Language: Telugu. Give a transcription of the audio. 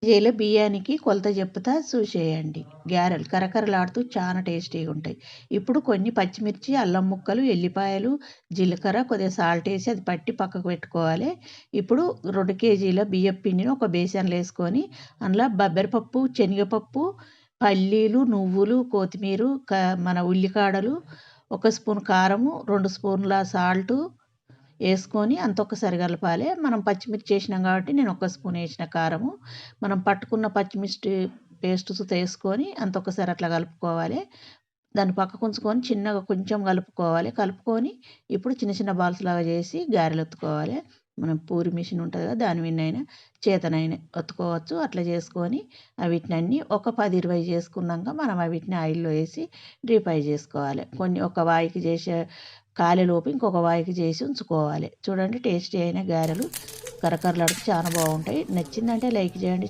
కేజీల బియ్యానికి కొలత చెప్తా చూసేయండి. గారెలు కరకరలాడుతూ చాలా టేస్టీగా ఉంటాయి. ఇప్పుడు కొన్ని పచ్చిమిర్చి, అల్లం ముక్కలు, ఎల్లిపాయలు, జీలకర్ర, కొద్దిగా సాల్ట్ వేసి అది పట్టి పక్కకు పెట్టుకోవాలి. ఇప్పుడు 2 కేజీల బియ్యపు పిండిని ఒక బేసన్లో వేసుకొని అందులో బబ్బెరపప్పు, శనగపప్పు, పల్లీలు, నువ్వులు, కొత్తిమీర, మన ఉల్లికాడలు, 1 స్పూన్ కారము, 2 స్పూన్ల సాల్టు వేసుకొని అంత ఒక్కసారి కలపాలి. మనం పచ్చిమిర్చి వేసినాం కాబట్టి నేను 1 స్పూన్ వేసిన కారము, మనం పట్టుకున్న పచ్చిమిర్చి పేస్ట్ సుత వేసుకొని అంత ఒక్కసారి అట్లా కలుపుకోవాలి. దాన్ని పక్కకు ఉంచుకొని చిన్నగా కొంచెం కలుపుకొని ఇప్పుడు చిన్న చిన్న బాల్స్ లాగా చేసి గారెలు ఒత్తుకోవాలి. మనం పూరి మిషన్ ఉంటుంది కదా, దాని మీదనైనా చేతనైనా ఒత్తుకోవచ్చు. అట్లా చేసుకొని వీటినన్నీ ఒక 10, 20 చేసుకున్నాక మనం వీటిని ఆయిల్లో వేసి డీప్ ఫ్రై చేసుకోవాలి. కొన్ని ఒక వాయికి చేసే కాలేలోపు ఇంకొక వాయికి చేసి ఉంచుకోవాలి. చూడండి టేస్టీ అయిన గారెలు కరకరలాడుతూ చాలా బాగుంటాయి. నచ్చిందంటే లైక్ చేయండి.